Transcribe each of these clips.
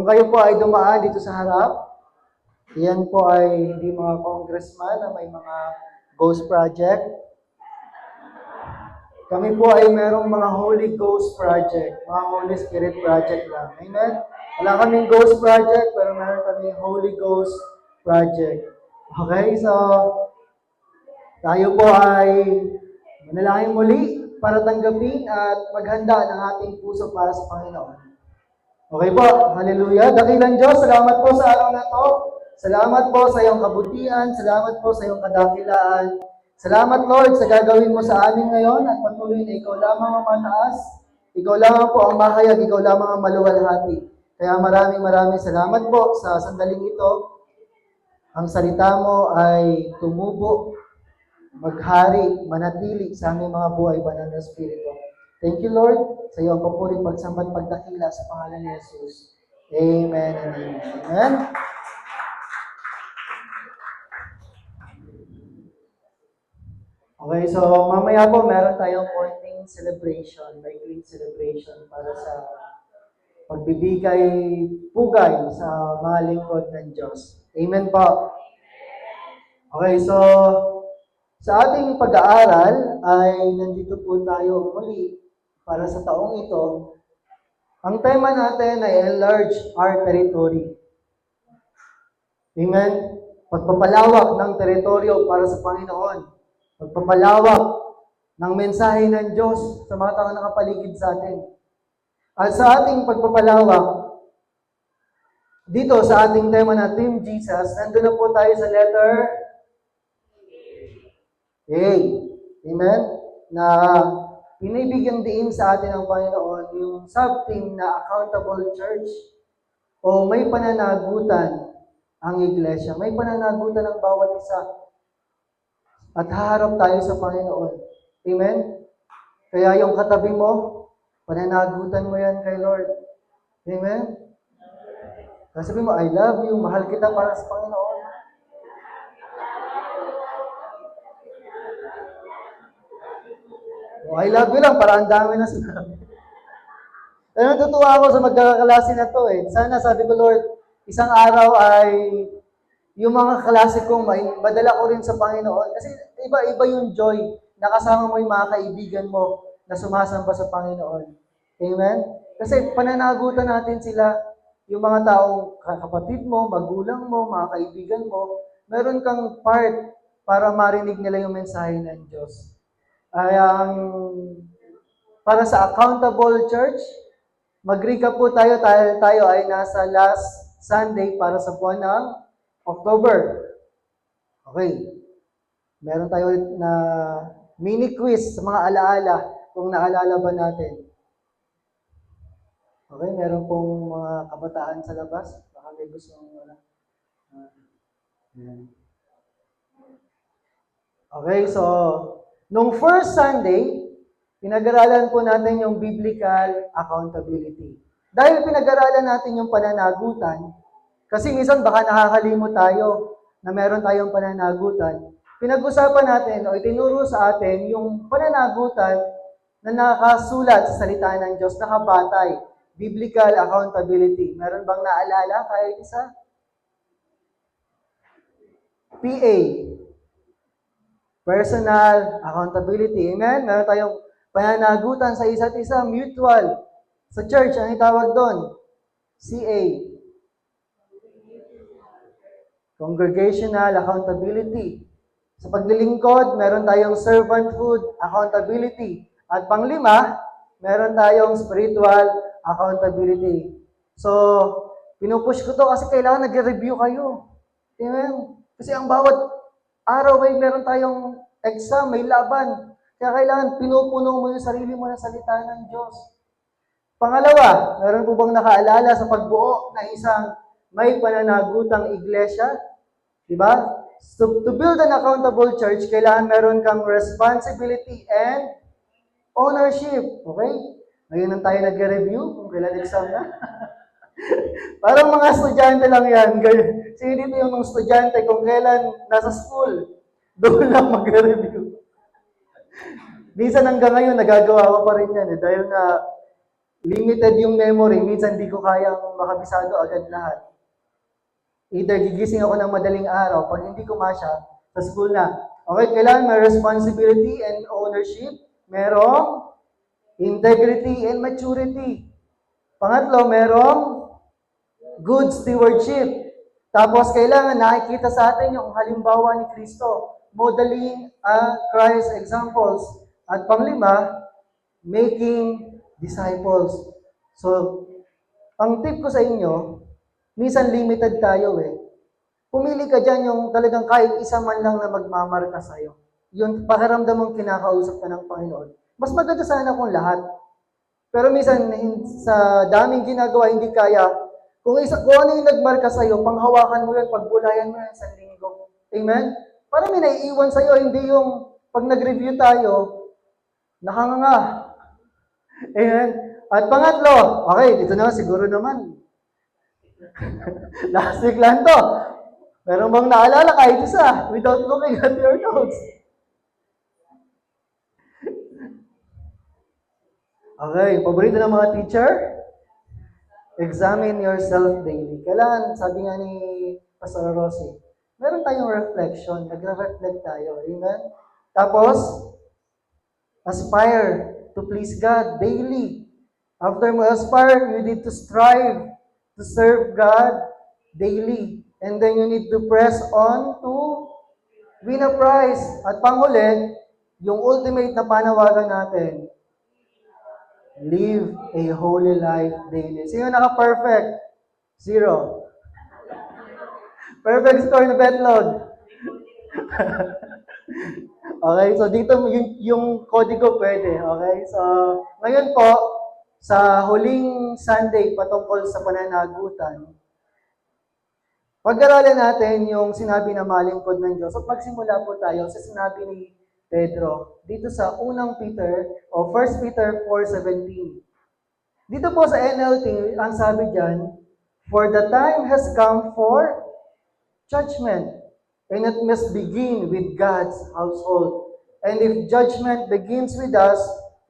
Kung kayo po ay dumaan dito sa harap, yan po ay hindi mga congressman na may mga ghost project. Kami po ay merong mga Holy Ghost project, mga Holy Spirit project lang. Amen? Wala kaming ghost project, pero meron kaming Holy Ghost project. Okay, so tayo po ay manalangin muli para tanggapin at maghanda ng ating puso para sa Panginoon. Okay po, hallelujah. Dakilang Diyos, salamat po sa araw na to. Salamat po sa iyong kabutihan. Salamat po sa iyong kadakilaan. Salamat, Lord, sa gagawin mo sa amin ngayon at patuloy na ikaw lamang ang mataas. Ikaw lamang po ang mahayag. Ikaw lamang ang maluwalhati. Kaya maraming salamat po sa sandaling ito. Ang salita mo ay tumubo, maghari, manatili sa aming mga buhay banal na Espiritu. Thank you, Lord, sa iyong papuring pagsambat pagdakila sa pangalan ni Jesus. Amen and amen. Amen. Okay, so mamaya po meron tayong morning celebration, weekly celebration para sa pagbibigay pugay sa mga lingkod ng Diyos. Amen po. Okay, so sa ating pag-aaral ay nandito po tayo muli para sa taong ito. Ang tema natin ay enlarge our territory. Amen? Pagpapalawak ng teritoryo para sa Panginoon. Pagpapalawak ng mensahe ng Diyos sa mga taong nakapaligid sa atin. At sa ating pagpapalawak, dito sa ating tema na Team Jesus, nandun na po tayo sa letter A. Amen? Na pinibigyang diin sa atin ng Panginoon yung sub-team na accountable church o may pananagutan ang iglesia. May pananagutan ng bawat isa. At haharap tayo sa Panginoon. Amen? Kaya yung katabi mo, pananagutan mo yan kay Lord. Amen? Kaya sabi mo, I love you, mahal kita para sa Panginoon. O, I love you lang, para ang dami na sinabi. Kaya natutuwa ako sa magkakaklase na to eh. Sana sabi ko, Lord, isang araw ay yung mga klase kong madala ko rin sa Panginoon. Kasi iba-iba yung joy na kasama mo yung mga kaibigan mo na sumasamba sa Panginoon. Amen? Kasi pananagutan natin sila, yung mga taong kapatid mo, magulang mo, mga kaibigan mo, meron kang part para marinig nila yung mensahe ng Diyos. Para sa accountable church, mag-recap po tayo ay nasa last Sunday para sa buwan ng October. Okay. Meron tayo na mini quiz sa mga alaala kung naalala ba natin. Okay, meron pong mga kabataan sa labas. Baka may gusto Okay, so nung first Sunday, pinag-aralan po natin yung biblical accountability. Dahil pinag-aralan natin yung pananagutan, kasi minsan baka nakakalimot tayo na meron tayong pananagutan. Pinag-usapan natin o itinuro sa atin yung pananagutan na nakasulat sa salita ng Diyos, nakabatay. Biblical accountability. Meron bang naalala kahit isa? PA. Personal accountability. Amen? Meron tayong pananagutan sa isa't isa, mutual. Sa church, ano yung tawag doon? CA. Congregational accountability. Sa paglilingkod, meron tayong servanthood accountability. At panglima, meron tayong spiritual accountability. So, pinupush ko to kasi kailangan nag-review kayo. Amen? Kasi ang bawat araw ay meron tayong exam, may laban. Kaya kailangan pinupuno mo yung sarili mo ng salita ng Diyos. Pangalawa, meron po bang nakaalala sa pagbuo ng isang may pananagutang iglesia? Diba? So, to build an accountable church, kailangan meron kang responsibility and ownership. Okay? Ngayon tayo nag-review kung kailan exam na. Parang mga estudyante lang yan. Sige dito yung mga estudyante kung kailan nasa school, doon lang mag-review. Minsan hanggang ngayon, nagagawa ko pa rin yan. Dahil nga, Limited yung memory. Minsan di ko kayang makabisado agad lahat. Either gigising ako ng madaling araw, pag hindi ko masya, sa school na. Okay, kailangan may responsibility and ownership. Merong integrity and maturity. Pangatlo, merong good stewardship. Tapos, kailangan nakikita sa atin yung halimbawa ni Kristo. Modeling Christ examples. At panglima, making disciples. So, ang tip ko sa inyo, minsan limited tayo eh. Pumili ka dyan yung talagang kahit isa man lang na magmamarka sa'yo. Yung pakiramdam mong kinakausap ka ng Panginoon. Mas maganda sana kung lahat. Pero minsan, sa daming ginagawa, hindi kaya. Kung ano yung nagmarka sa'yo, panghawakan mo yun, pagbulayan mo yun sa linggo. Amen? Para may naiiwan sa'yo, hindi yung pag nag-review tayo, nakanganga. Amen? At pangatlo, okay, dito na siguro naman. Last week lang to. Meron bang naalala kahit isa without looking at your notes? Okay, paborito ng mga teacher? Examine yourself daily. Kailangan, sabi nga ni Pastor Rossi, meron tayong reflection, nagre-reflect tayo. Amen? Tapos, aspire to please God daily. After mo aspire, you need to strive to serve God daily. And then you need to press on to win a prize. At panghuli, yung ultimate na panawagan natin, live a holy life daily. Sino naka-perfect? 0. Perfect score na Betlog. Okay, so dito yung kodigo pwede. Okay, so ngayon po, sa huling Sunday patungkol sa pananagutan, pag-aralan natin yung sinabi na malingkod ng Diyos at magsimula po tayo sa sinabi ni Pedro dito sa unang Peter o 1 Peter 4:17. Dito po sa NLT, ang sabi diyan, for the time has come for judgment, and it must begin with God's household. And if judgment begins with us,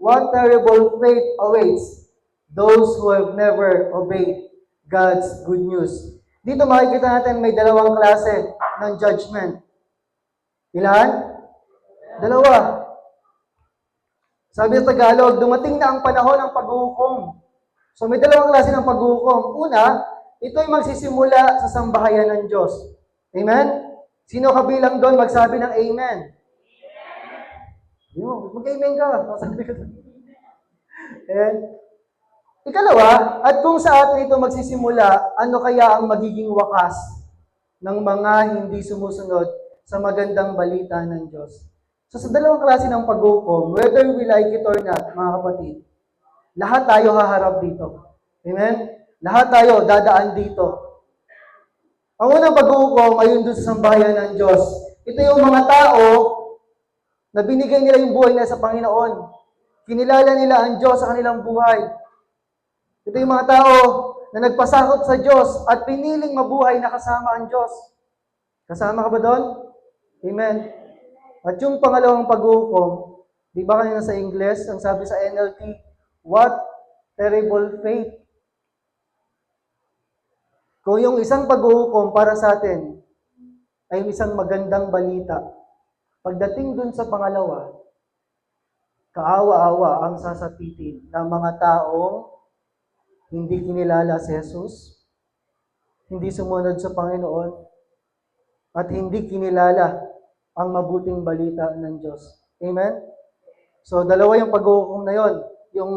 what terrible fate awaits those who have never obeyed God's good news. Dito makikita natin may dalawang klase ng judgment. Ilan? Dalawa. Sabi sa Tagalog, dumating na ang panahon ng paghuhukom. So may dalawang klase ng paghuhukom. Una, ito'y magsisimula sa sambahayan ng Diyos. Amen? Sino kabilang doon magsabi ng amen? Mag-amen ka. Masabi ko. Ikalawa, at kung sa atin ito magsisimula, ano kaya ang magiging wakas ng mga hindi sumusunod sa magandang balita ng Diyos? So sa dalawang klase ng paghukom, whether we like it or not, mga kapatid, lahat tayo haharap dito. Amen? Lahat tayo dadaan dito. Ang unang paghukom ay yun doon sa sambahayan ng Diyos. Ito yung mga tao na binigay nila yung buhay nila sa Panginoon. Kinilala nila ang Diyos sa kanilang buhay. Ito yung mga tao na nagpasakop sa Diyos at piniling mabuhay na kasama ang Diyos. Kasama ka ba doon? Amen. At yung pangalawang paghukom, di ba kanina sa English, ang sabi sa NLT, what terrible fate. Kung yung isang paghukom para sa atin ay isang magandang balita, pagdating dun sa pangalawa, kaawa-awa ang sasapitin ng mga taong hindi kinilala si Jesus, hindi sumunod sa Panginoon, at hindi kinilala ang mabuting balita ng Diyos. Amen? So, dalawa yung paghuhukom na yon. Yung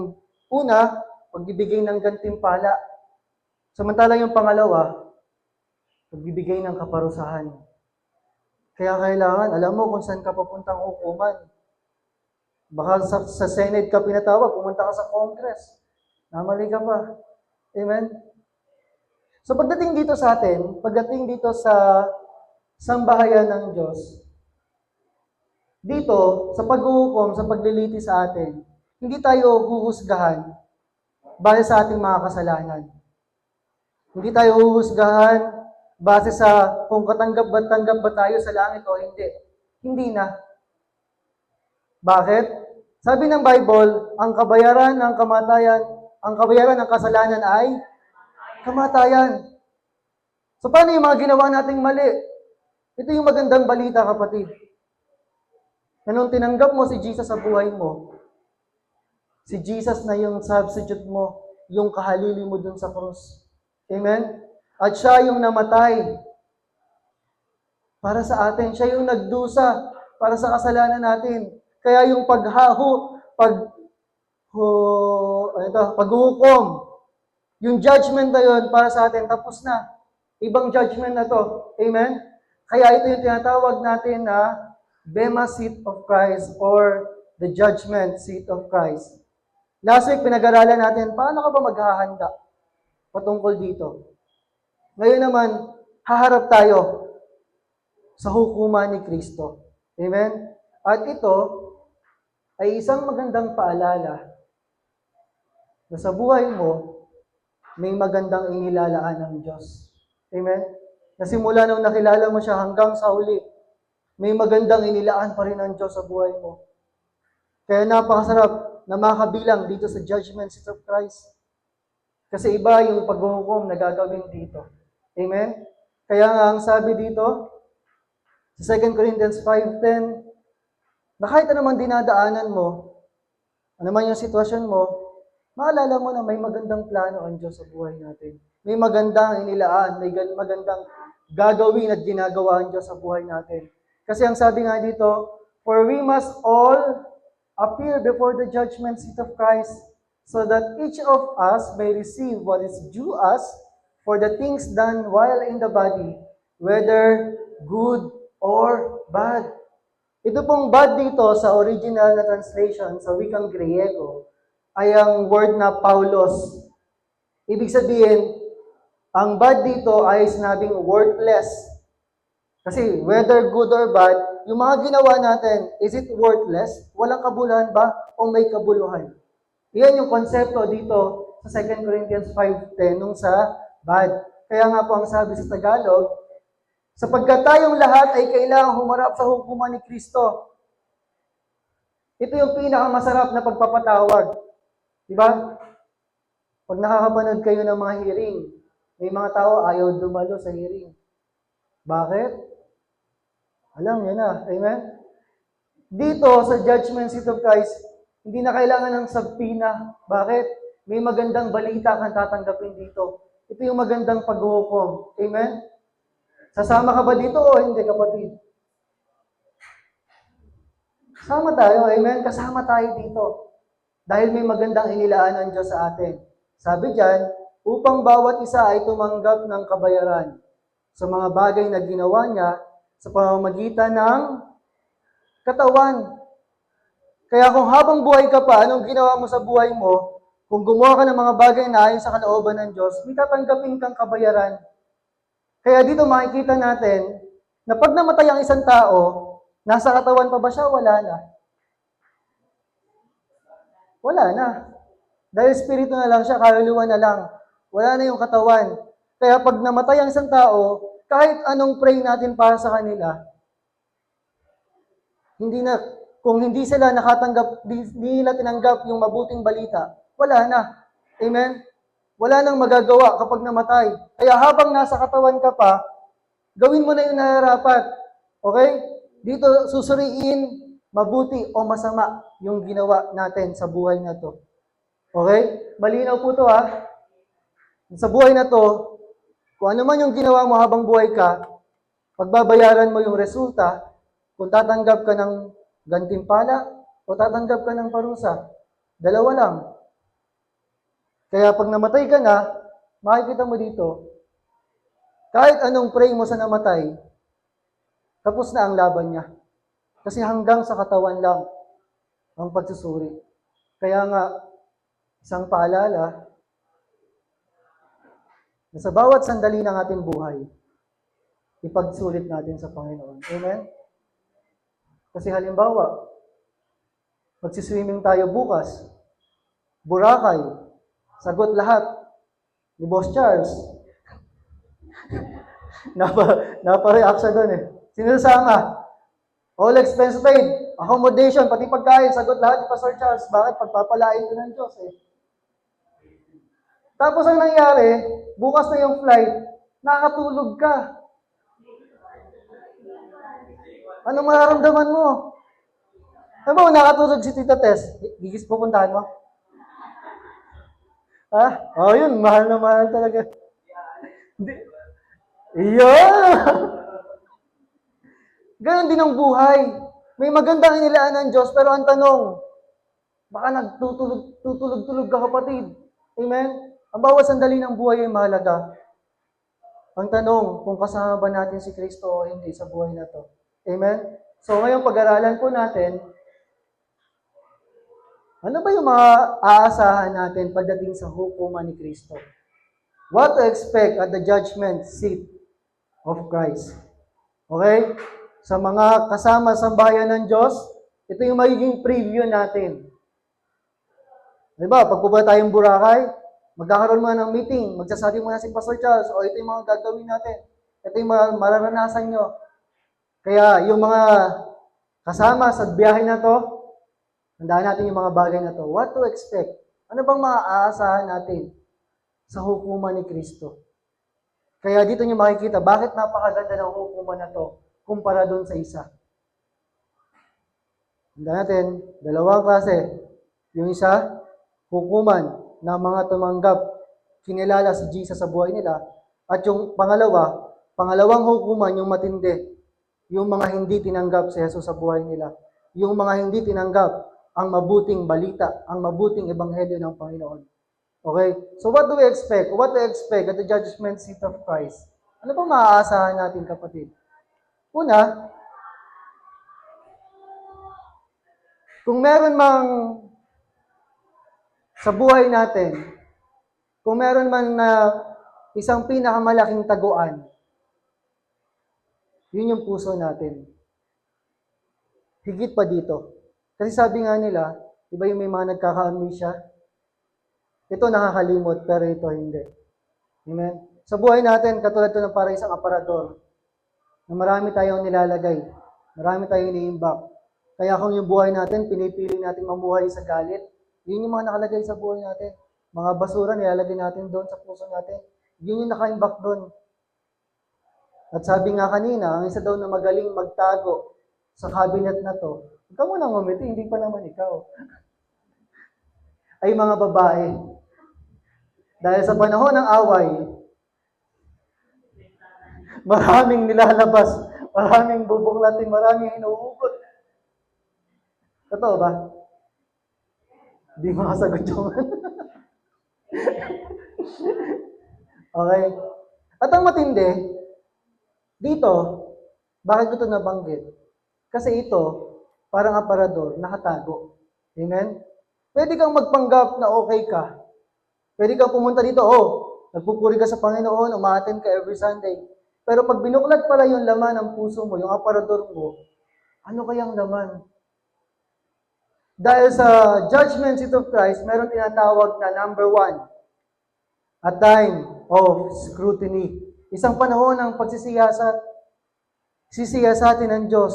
una, pagbibigay ng gantimpala. Samantalang yung pangalawa, pagbibigay ng kaparusahan. Kaya kailangan, alam mo kung saan ka papuntang hukuman. Baka sa Senate ka pinatawag, pumunta ka sa Congress. Namali ka pa. Amen? So pagdating dito sa atin, pagdating dito sa sambahayan ng Diyos, dito, sa paghuhukom, sa pagliliti sa atin, hindi tayo huhusgahan base sa ating mga kasalanan. Hindi tayo huhusgahan base sa kung tanggap ba tayo sa langit o hindi. Hindi na. Bakit? Sabi ng Bible, ang kabayaran ng kamatayan ang kabayaran ng kasalanan ay kamatayan. So paano yung mga ginawa nating mali? Ito yung magandang balita, kapatid. Na nung tinanggap mo si Jesus sa buhay mo, si Jesus na yung substitute mo, yung kahalili mo dun sa krus. Amen? At siya yung namatay para sa atin. Siya yung nagdusa para sa kasalanan natin. Kaya yung paghuhukom, yung judgment na yun para sa atin, tapos na. Ibang judgment na to. Amen? Kaya ito yung tinatawag natin na Bema Seat of Christ or the Judgment Seat of Christ. Last week, pinag-aralan natin, paano ka ba maghahanda patungkol dito? Ngayon naman, haharap tayo sa hukuman ni Kristo. Amen? At ito ay isang magandang paalala na sa buhay mo, may magandang inilalaan ng Diyos. Amen? Na simula nung nakilala mo siya hanggang sa huli, may magandang inilaan pa rin ng Diyos sa buhay mo. Kaya napakasarap na makabilang dito sa judgment seat of Christ. Kasi iba yung paghuhukom na gagawin dito. Amen? Kaya nga ang sabi dito, sa 2 Corinthians 5:10, na kahit anumang dinadaanan mo, anuman yung sitwasyon mo, maalala mo na may magandang plano ang Diyos sa buhay natin. May magandang inilaan, may magandang gagawin at ginagawa ang Diyos sa buhay natin. Kasi ang sabi nga dito, for we must all appear before the judgment seat of Christ, so that each of us may receive what is due us for the things done while in the body, whether good or bad. Ito pong bad dito sa original na translation, sa wikang Griego, ay ang word na Paulos. Ibig sabihin, ang bad dito ay sinabing worthless. Kasi whether good or bad, yung mga ginawa natin, is it worthless? Walang kabuluhan ba o may kabuluhan? Iyan yung konsepto dito sa 2 Corinthians 5:10 nung sa bad. Kaya nga po ang sabi sa Tagalog, sapagkat tayong lahat ay kailangang humarap sa hukuman ni Kristo. Ito yung pinakamasarap na pagpapatawag. Diba? Pag nakakapanood kayo ng mga hearing, may mga tao ayaw dumalo sa hearing. Bakit? Alam niyo na. Amen? Dito, sa judgment seat of Christ, hindi na kailangan ng sabpina. Bakit? May magandang balita kang tatanggapin dito. Ito yung magandang paghuhukom. Amen? Sasama ka ba dito o hindi, kapatid? Sama tayo. Amen? Kasama tayo dito. Dahil may magandang inilaan ng Diyos sa atin. Sabi diyan, upang bawat isa ay tumanggap ng kabayaran sa mga bagay na ginawa niya sa pamamagitan ng katawan. Kaya kung habang buhay ka pa, anong ginawa mo sa buhay mo, kung gumawa ka ng mga bagay na ayon sa kalooban ng Diyos, may tatanggapin kang kabayaran. Kaya dito makikita natin na pag namatay ang isang tao, nasa katawan pa ba siya? Wala na. Wala na. Dahil spirito na lang siya, kaluluwa na lang. Wala na yung katawan. Kaya pag namatay ang isang tao, kahit anong pray natin para sa kanila, kung hindi sila nakatanggap, hindi nila tinanggap yung mabuting balita, wala na. Amen? Wala nang magagawa kapag namatay. Kaya habang nasa katawan ka pa, gawin mo na yung nararapat. Okay? Dito susuriin mabuti o masama yung ginawa natin sa buhay na to. Okay? Malinaw po to ha. Sa buhay na to, kung ano man yung ginawa mo habang buhay ka, pagbabayaran mo yung resulta, kung tatanggap ka ng gantimpala o tatanggap ka ng parusa. Dalawa lang. Kaya pag namatay ka na, makikita mo dito, kahit anong pray mo sa namatay, tapos na ang laban niya. Kasi hanggang sa katawan lang ang pagsusuri. Kaya nga, isang paalala, na sa bawat sandali ng ating buhay, ipagsulit natin sa Panginoon. Amen? Kasi halimbawa, magsiswimming tayo bukas, Boracay, sagot lahat ni Boss Charles. Napa-react siya doon eh. Sino sasama? All expense paid, accommodation, pati pagkain, sagot lahat ni Pastor Charles. Bakit? Pagpapalain ko ng Diyos eh. Tapos ang nangyari, bukas na yung flight, nakatulog ka. Ano mararamdaman mo? Ano ba, nakatulog si Tita Tess? Gigis pupuntahan mo? Ha? Oh, yun, mahal na mahal talaga. Hindi. Iyon! Ganon din ang buhay. May magandang inilaan ng Diyos, pero ang tanong, baka tutulog-tulog ka kapatid. Amen? Ang bawat sandali ng buhay ay mahalaga. Ang tanong, kung kasama ba natin si Kristo o hindi sa buhay na to. Amen? So ngayon pag-aralan po natin, ano ba yung mga aasahan natin pagdating sa hukuman ni Kristo? What to expect at the judgment seat of Christ? Okay? Sa mga kasama sa bayan ng Diyos, ito yung magiging preview natin. Diba, pag pupunta tayong Boracay, magkakaroon muna ng meeting, magsasabi muna si Pastor Charles, o ito yung mga gagawin natin. Ito yung mga mararanasan nyo. Kaya yung mga kasama sa biyahe na to, handaan natin yung mga bagay na to. What to expect? Ano bang maaasahan natin sa hukuman ni Kristo? Kaya dito nyo makikita, bakit napakaganda ng hukuman na to kumpara doon sa isa. Handaan natin, dalawang klase. Yung isa, hukuman ng mga tumanggap, kinilala si Jesus sa buhay nila. At yung pangalawang hukuman, yung matindi, yung mga hindi tinanggap si Jesus sa buhay nila. Yung mga hindi tinanggap ang mabuting balita, ang mabuting ebanghelyo ng Panginoon. Okay? So what do we expect? What do we expect at the judgment seat of Christ? Ano pa maaasahan natin, kapatid? Una, kung meron mang sa buhay natin, kung meron man na isang pinakamalaking taguan, yun yung puso natin. Higit pa dito. Kasi sabi nga nila, iba yung may mga nagkaka-amnesia, ito nakakalimot, pero ito hindi. Amen? Sa buhay natin, katulad ito ng para isang aparador, na marami tayong nilalagay, marami tayong iniimbak. Kaya kung yung buhay natin, pinipili natin mamuhay sa galit, yun yung mga nakalagay sa buhay natin. Mga basura, nilalagay natin doon sa puso natin. Yun yung nakaimbak doon. At sabi nga kanina, ang isa daw na magaling magtago sa cabinet na to, huwag ka munang umiti, hindi pa naman ikaw. Ay mga babae. Dahil sa panahon ng away, maraming nilalabas, maraming bubuklatin, maraming hinuhugot. Totoo ba? Hindi makasagot yung okay. At ang matindi, dito, bakit ko ito nabanggit? Kasi ito, parang aparador, nakatago. Amen? Pwede kang magpanggap na okay ka. Pwede kang pumunta dito, nagpupuri ka sa Panginoon, umaattend ka every Sunday. Pero pag binuklat pala yung laman ng puso mo, yung aparador mo, ano kayang laman? Dahil sa judgment seat of Christ, meron tinatawag na number 1, a time of scrutiny. Isang panahon ng pagsisiyasat, sisiyasatin ng Diyos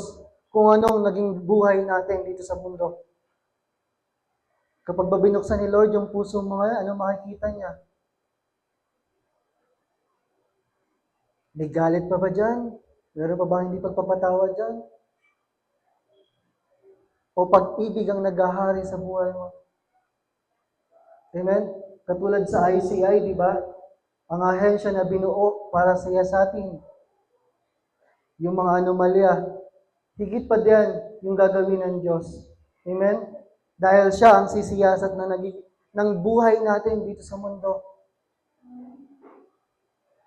kung anong naging buhay natin dito sa mundo. Kapag babinuksan ni Lord yung puso mo ngayon, ano makikita niya? May galit pa ba dyan? Meron pa ba hindi pagpapatawad dyan? O pag-ibig ang naghahari sa buhay mo? Amen? Katulad sa ICI, di ba? Ang ahensya na binuo para siyasatin yung mga anomalya. Higit pa diyan yung gagawin ng Diyos. Amen? Dahil siya ang sisiyasat ng buhay natin dito sa mundo.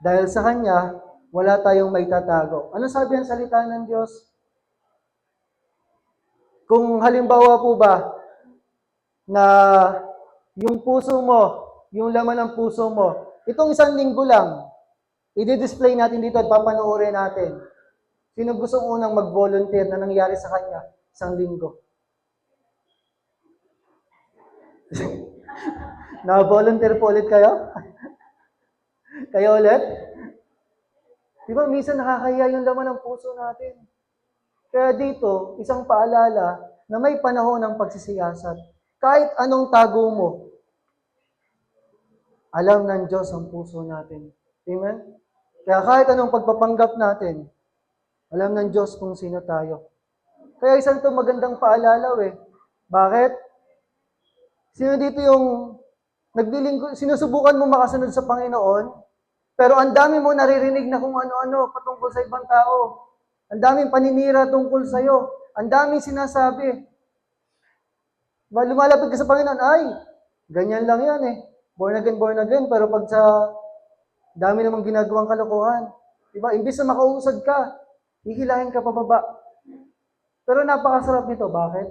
Dahil sa Kanya, wala tayong may tatago. Ano sabi ang salita ng Diyos? Kung halimbawa po ba na yung puso mo, yung laman ng puso mo, itong isang linggo lang, i-display natin dito at papanoorin natin. Sino gustong unang mag-volunteer na nangyari sa kanya isang linggo? Na-volunteer po ulit kayo? Kayo ulit? Di ba, minsan nakakaya yung laman ng puso natin. Kaya dito, isang paalala na may panahon ng pagsisiyasat. Kahit anong tago mo, Alam ng Diyos ang puso natin. Amen? Kaya kahit anong pagpapanggap natin, alam ng Diyos kung sino tayo. Kaya isang to magandang paalala eh. Bakit? Sino dito yung sinusubukan mo makasunod sa Panginoon, pero ang dami mo naririnig na kung ano-ano patungkol sa ibang tao. Ang daming paninira tungkol sa'yo. Ang daming sinasabi. Lumalapit ka sa Panginoon, ay, ganyan lang yan eh. Born again. Pero pag sa dami namang ginagawang kalokohan, diba? Imbis na makausad ka, hihilahin ka pababa. Pero napakasarap nito. Bakit?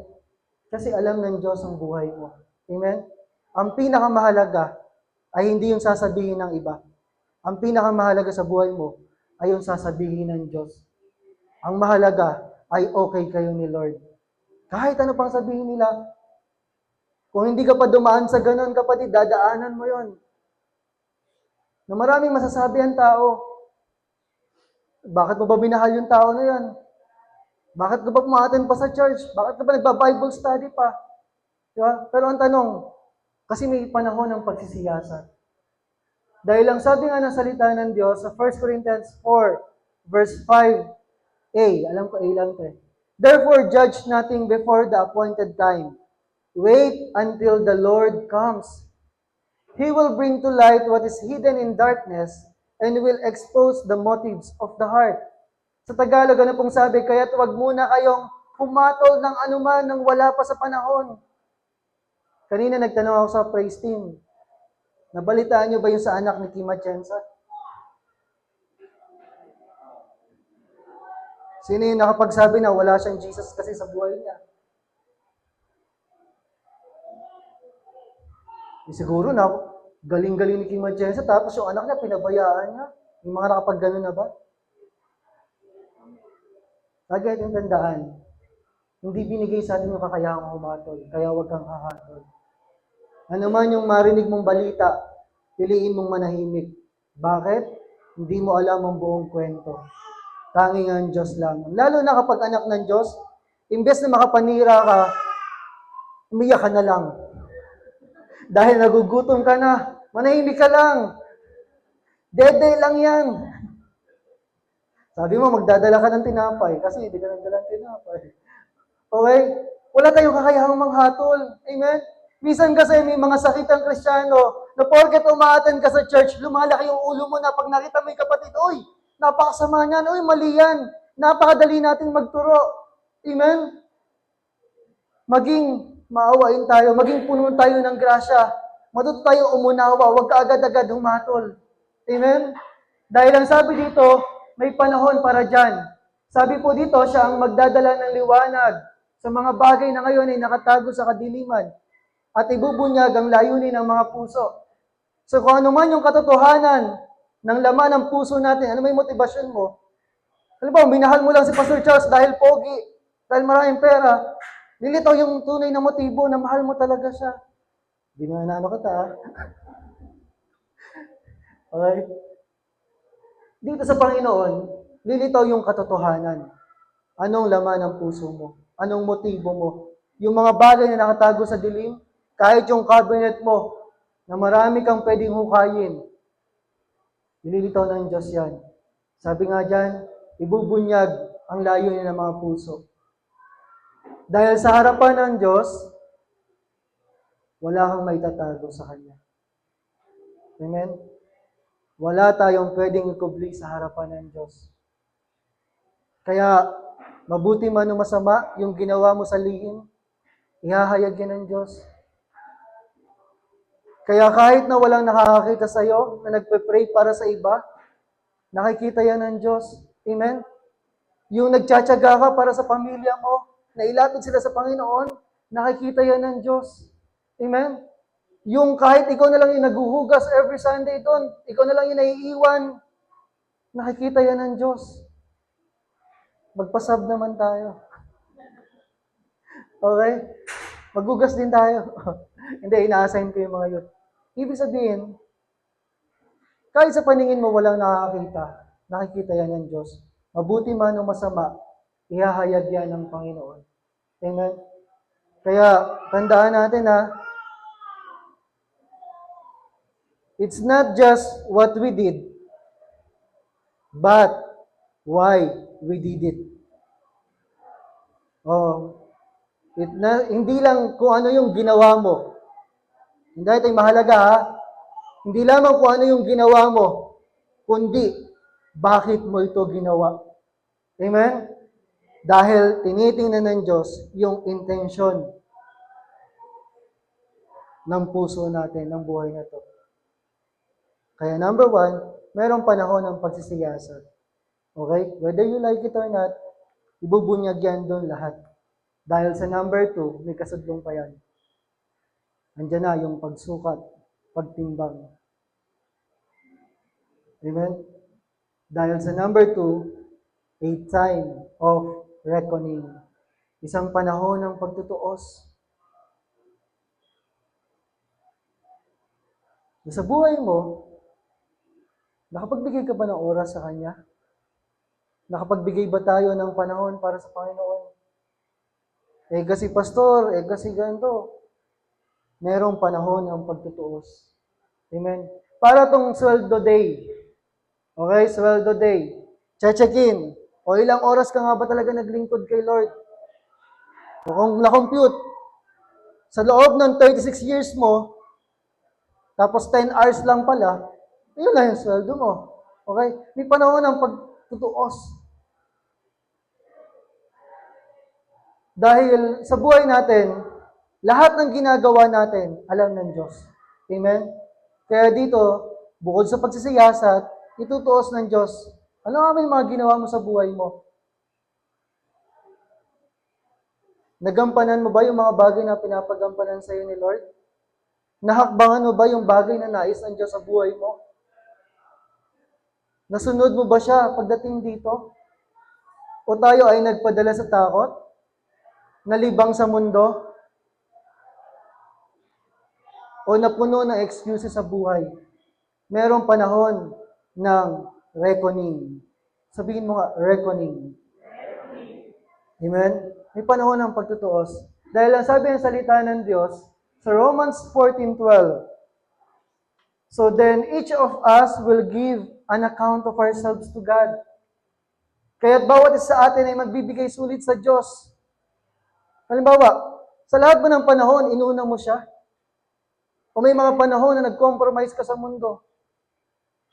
Kasi alam ng Diyos ang buhay mo. Amen? Ang pinakamahalaga ay hindi yung sasabihin ng iba. Ang pinakamahalaga sa buhay mo ay yung sasabihin ng Diyos. Ang mahalaga ay okay kayo ni Lord. Kahit ano pang sabihin nila, kung hindi ka pa dumaan sa ganun, kapatid, dadaanan mo yon. Na maraming masasabi ang tao. Bakit mo ba binahal yung tao na yan? Bakit ka ba pumaten pa sa church? Bakit ka ba nagba-Bible study pa? Diba? Pero ang tanong, kasi may panahon ng pagsisiyasat. Dahil ang sabi nga ng salita ng Diyos sa 1 Corinthians 4, verse 5a, alam ko A lang ito eh. Therefore, judge nothing before the appointed time. Wait until the Lord comes. He will bring to light what is hidden in darkness and will expose the motives of the heart. Sa Tagalog, ano pong sabi? Kaya't huwag muna kayong pumatol ng anuman nang wala pa sa panahon. Kanina nagtanong ako sa praise team. Nabalitaan niyo ba yung sa anak ni Kim Atienza? Sino yung nakapagsabi na wala siyang Jesus kasi sa buhay niya? Siguro na galing-galing ni Kim Atienza tapos yung anak niya pinabayaan niya. Yung mga nakapag-gano'n na ba? Lagi yung tandaan, hindi binigay sa atin yung kakayahang humatol, kaya huwag kang hahatol. Ano man yung marinig mong balita, piliin mong manahimik. Bakit? Hindi mo alam ang buong kwento. Tanging ang Diyos lang. Lalo na kapag anak ng Diyos, imbes na makapanira ka, umiyak ka na lang. Dahil nagugutom ka na, manahimik ka lang. Dede lang yan. Sabi mo, magdadala ka ng tinapay, kasi hindi ka nagdala ng tinapay. Okay? Wala tayong kakayahang manghatol. Amen? Minsan kasi may mga sakit ang Kristiyano na porket umaattend ka sa church, lumalaki yung ulo mo na pag nakita mo yung kapatid, uy, napakasama niyan, uy, mali yan. Napakadali natin magturo. Amen? Maging maawain tayo, maging puno tayo ng grasya. Matuto tayo umunawa, huwag ka agad-agad humatol. Amen? Dahil ang sabi dito, may panahon para dyan. Sabi po dito, siya ang magdadala ng liwanag sa mga bagay na ngayon ay nakatago sa kadiliman at ibubunyag ang layunin ng mga puso. So kung ano man yung katotohanan ng laman ng puso natin, ano may motivasyon mo? Alam ba, minahal mo lang si Pastor Charles dahil pogi, dahil maraming pera. Nilitaw yung tunay na motibo na mahal mo talaga siya. Hindi na naano kita, ha? Okay? Dito sa Panginoon, lilitaw yung katotohanan. Anong laman ng puso mo? Anong motibo mo? Yung mga bagay na nakatago sa dilim, kahit yung cabinet mo, na marami kang pwedeng hukayin, nililitaw ng Diyos yan. Sabi nga dyan, ibubunyag ang layunin ng mga puso. Dahil sa harapan ng Diyos, wala kang maitatago sa Kanya. Amen? Wala tayong pwedeng ikubli sa harapan ng Diyos. Kaya, mabuti man o masama, yung ginawa mo sa lihim, ihahayag yan ng Diyos. Kaya kahit na walang nakakakita sa iyo, na nagpe-pray para sa iba, nakikita yan ng Diyos. Amen? Yung nagtsatsaga ka para sa pamilya mo, na ilapit sila sa Panginoon, nakikita yan ng Diyos. Amen? Yung kahit ikaw na lang yung naguhugas every Sunday doon, ikaw na lang yung naiiwan, nakikita yan ng Diyos. Magpasab naman tayo. Okay? Maghugas din tayo. Hindi, ina-assign ko yung mga yun. Ibig sabihin, kahit sa paningin mo walang nakakita, nakikita yan ng Diyos. Mabuti man o masama, ihahayag yan ng Panginoon. Amen? Kaya, tandaan natin It's not just what we did, but why we did it. Oh, hindi lang kung ano yung ginawa mo. Hindi ito yung mahalaga ha. Hindi lamang kung ano yung ginawa mo, kundi bakit mo ito ginawa. Amen? Dahil tinitingnan ng Diyos yung intention ng puso natin, ng buhay na to. Kaya number 1, merong panahon ng pagsisiyasat. Okay? Whether you like it or not, ibubunyag yan doon lahat. Dahil sa number 2, may kasudlong pa yan. Andiyan na yung pagsukat, pagtimbang. Amen? Dahil sa number 2, a time of reckoning. Isang panahon ng pagtutuos. Sa buhay mo, nakapagbigay ka ba ng oras sa Kanya? Nakapagbigay ba tayo ng panahon para sa Panginoon? Kasi pastor, kasi ganito. Merong panahon ng pagtutuos. Amen? Para tong sweldo day. Okay, sweldo day. Check-in. O ilang oras ka nga ba talaga naglingkod kay Lord? O kung na-compute, sa loob ng 36 years mo, tapos 10 hours lang pala, yun lang yung sweldo mo. Okay? May panahon ng pagtutuos. Dahil sa buhay natin, lahat ng ginagawa natin, alam ng Diyos. Amen? Kaya dito, bukod sa pagsisiyasat, itutuos ng Diyos. Ano nga ba yung mga ginawa mo sa buhay mo? Nagampanan mo ba yung mga bagay na pinapagampanan sa iyo ni Lord? Nahakbangan mo ba yung bagay na nais ng Diyos sa buhay mo? Nasunod mo ba siya pagdating dito? O tayo ay nagpadala sa takot? Nalibang sa mundo? O napuno ng excuses sa buhay? Merong panahon ng reckoning. Sabihin mo nga, reckoning. Amen? May panahon ng pagtutuos. Dahil ang sabi ng salita ng Diyos, sa Romans 14:12, so then each of us will give an account of ourselves to God. Kaya't bawat isa sa atin ay magbibigay sulit sa Diyos. Halimbawa, sa lahat ba ng panahon, inuna mo siya? O may mga panahon na nag-compromise ka sa mundo?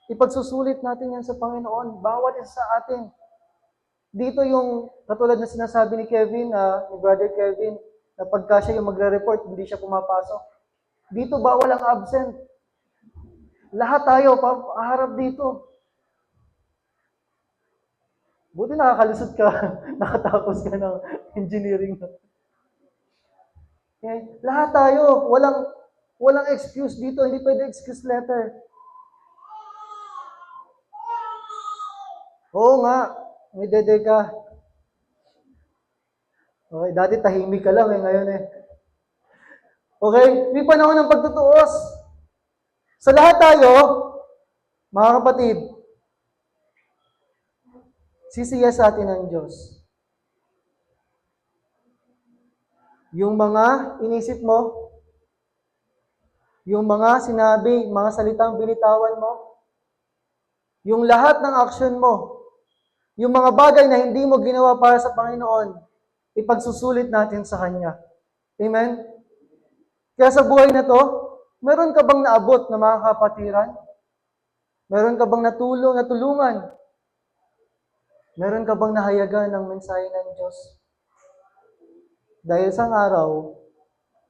Ipagsusulit natin yan sa Panginoon. Bawat isa sa atin. Dito yung, katulad na sinasabi ni Kevin, ni Brother Kevin, na pagka siya yung magre-report, hindi siya pumapasok. Dito bawal ang absent. Lahat tayo, paharap dito. Buti nakakalusot ka, nakatapos ka ng engineering. Okay? Lahat tayo, walang excuse dito, hindi pwede excuse letter. Oo nga, may dede ka. Okay, dati tahimik ka lang ngayon Okay, may panahon ng pagtutuos. Sa lahat tayo, mga kapatid, sisiya sa atin ang Diyos. Yung mga inisip mo, yung mga sinabi, mga salitang binitawan mo, yung lahat ng action mo, yung mga bagay na hindi mo ginawa para sa Panginoon, ipagsusulit natin sa Kanya. Amen? Kaya sa buhay na to, meron ka bang naabot na mga kapatiran? Meron ka bang natulungan? Meron ka bang nahayagan ng mensahe ng Diyos? Dahil isang araw,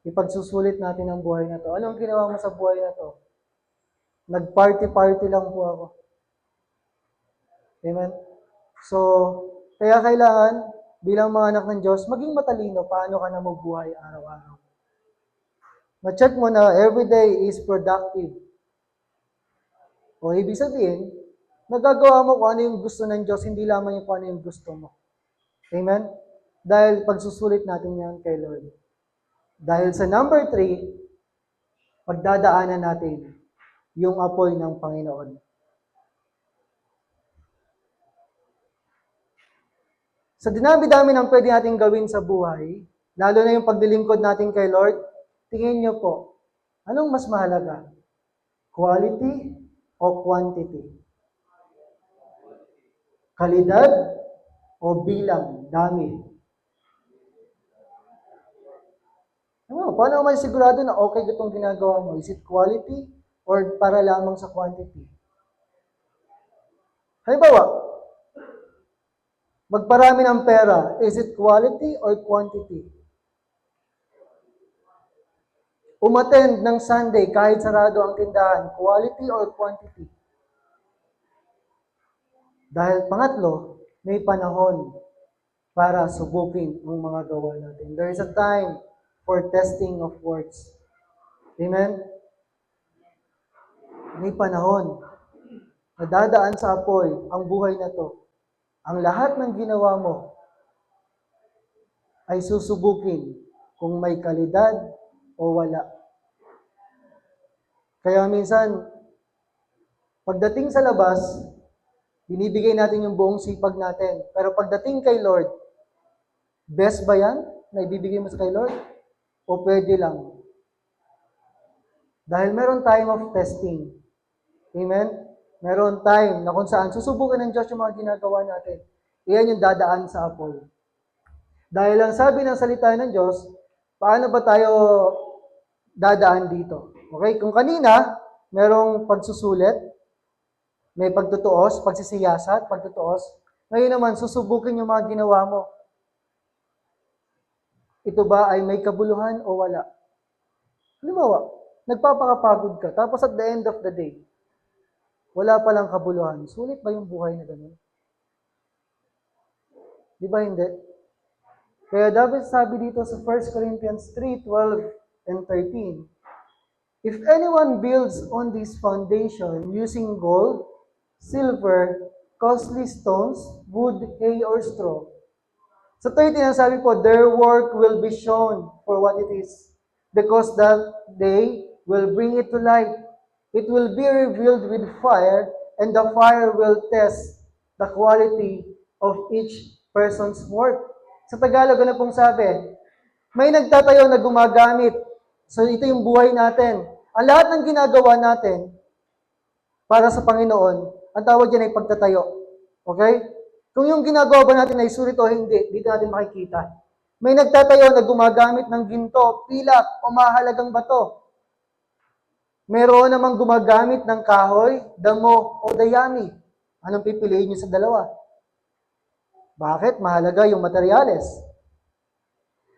ipagsusulit natin ang buhay na to. Anong ginawa mo sa buhay na to? Nag-party-party lang po ako. Amen? So, kaya kailangan, bilang mga anak ng Diyos, maging matalino paano ka na mabuhay araw-araw. Ma-check mo na every day is productive. O ibig sabihin, nagagawa mo kung ano yung gusto ng Diyos, hindi lamang yung kung ano yung gusto mo. Amen? Dahil pagsusulit natin yan kay Lord. Dahil sa number 3, pagdadaanan natin yung apoy ng Panginoon. Sa dinami-dami ng pwede natin gawin sa buhay, lalo na yung paglilingkod natin kay Lord, tingin niyo po, anong mas mahalaga? Quality o quantity? Kalidad o bilang, dami? Paano may sigurado na okay itong ginagawa mo? Is it quality or para lamang sa quantity? Halimbawa, magparami ng pera, is it quality or quantity? Umattend ng Sunday kahit sarado ang tindahan, quality or quantity? Dahil pangatlo, may panahon para subukin ang mga gawa natin. There is a time for testing of works. Amen? May panahon na dadaan sa apoy ang buhay na to. Ang lahat ng ginawa mo ay susubukin kung may kalidad o wala. Kaya minsan, pagdating sa labas, binibigay natin yung buong sipag natin. Pero pagdating kay Lord, best ba yan na ibibigay mo sa kay Lord? O pwede lang? Dahil meron time of testing. Amen? Meron time na kung saan susubukan ng Diyos yung mga ginagawa natin. Iyan yung dadaan sa apoy. Dahil ang sabi ng salita ng Diyos, paano ba tayo dadaan dito? Okay, kung kanina, merong pagsusulit, may pagtutuos, pagsisiyasat, pagtutuos. Ngayon naman, susubukin yung mga ginawa mo. Ito ba ay may kabuluhan o wala? Halimbawa, nagpapakapagod ka, tapos at the end of the day, wala palang kabuluhan. Sulit ba yung buhay na ganun? Di ba hindi? Kaya David sabi dito sa 1 Corinthians 3:12 and 13, if anyone builds on this foundation using gold, silver, costly stones, wood, hay, or straw. Sa 13, ang sabi po, their work will be shown for what it is, because that they will bring it to light. It will be revealed with fire, and the fire will test the quality of each person's work. Sa Tagalog, ano pong sabi? May nagtatayo na gumagamit. So ito yung buhay natin. Ang lahat ng ginagawa natin para sa Panginoon, ang tawag dyan ay pagtatayo. Okay? Kung yung ginagawa ba natin ay sulit o hindi, dito natin makikita. May nagtatayo na gumagamit ng ginto, pilak, o mahalagang bato. Meron namang gumagamit ng kahoy, damo, o dayami. Anong pipiliin niyo sa dalawa? Bakit? Mahalaga yung materyales.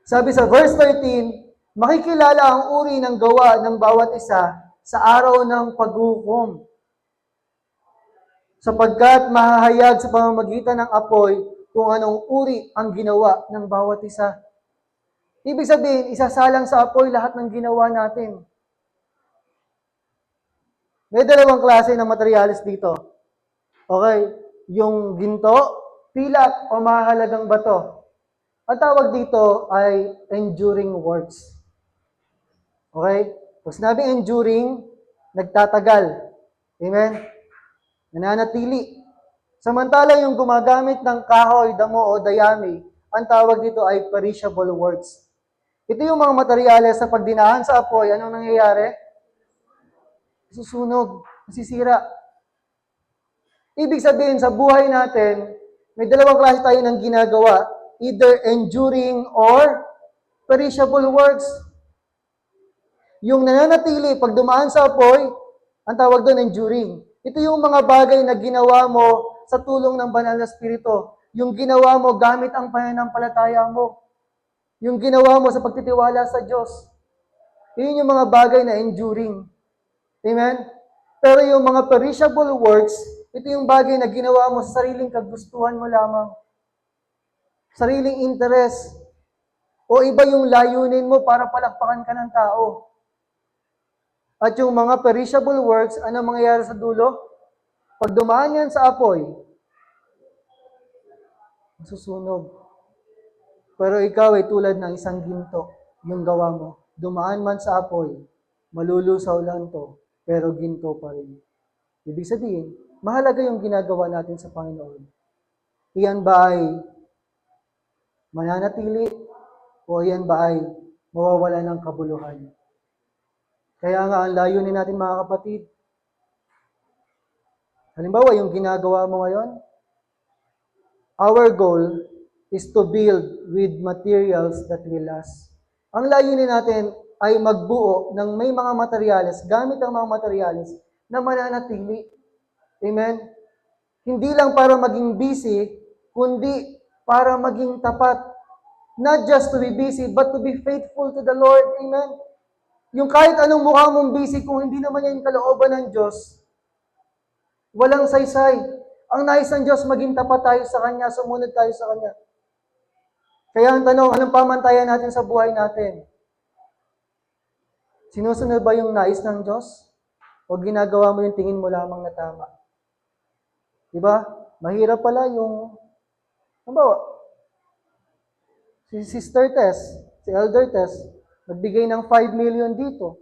Sabi sa verse 13, makikilala ang uri ng gawa ng bawat isa sa araw ng paghukom. Sapagkat mahahayag sa pamamagitan ng apoy kung anong uri ang ginawa ng bawat isa. Ibig sabihin, isasalang sa apoy lahat ng ginawa natin. May dalawang klase ng materyales dito. Okay, yung ginto, pilak o mahalagang bato. Ang tawag dito ay enduring works. Okay? Pag sinabing enduring, nagtatagal. Amen? Nananatili. Samantala yung gumagamit ng kahoy, damo o dayami, ang tawag dito ay perishable works. Ito yung mga materyales sa pagdinahan sa apoy, anong nangyayari? Susunog, masisira. Ibig sabihin sa buhay natin, may dalawang klase tayo ng ginagawa, either enduring or perishable works. Yung nananatili, pag dumaan sa apoy, ang tawag doon enduring. Ito yung mga bagay na ginawa mo sa tulong ng banal na spirito. Yung ginawa mo gamit ang pananampalataya mo. Yung ginawa mo sa pagtitiwala sa Diyos. Yun yung mga bagay na enduring. Amen? Pero yung mga perishable works, ito yung bagay na ginawa mo sa sariling kagustuhan mo lamang. Sariling interest. O iba yung layunin mo para palakpakan ka ng tao. At yung mga perishable works, ano mangyayari sa dulo? Pag dumaan yan sa apoy, masusunog. Pero ikaw ay tulad ng isang ginto, yung gawa mo. Dumaan man sa apoy, malulusaw lang to, pero ginto pa rin. Ibig sabihin, mahalaga yung ginagawa natin sa Panginoon. Iyan ba ay mananatili o iyan ba ay mawawala ng kabuluhan? Kaya nga, ang layunin natin mga kapatid, Halimbawa, yung ginagawa mo ngayon, our goal is to build with materials that will last. Ang layunin natin ay magbuo ng may mga materyales, gamit ang mga materyales na mananatili. Amen? Hindi lang para maging busy, kundi para maging tapat. Not just to be busy, but to be faithful to the Lord. Amen? Yung kahit anong mukha mong busy, kung hindi naman yan yung kalooban ng Diyos, walang saysay. Ang nais ng Diyos, maging tapat tayo sa Kanya, sumunod tayo sa Kanya. Kaya ang tanong, anong pamantayan natin sa buhay natin? Sinusunod ba yung nais ng Diyos? O ginagawa mo yung tingin mo lamang na tama? Diba? Mahirap pala yung, halimbawa, si Sister Tess, si Elder Tess, nagbigay ng 5 million dito.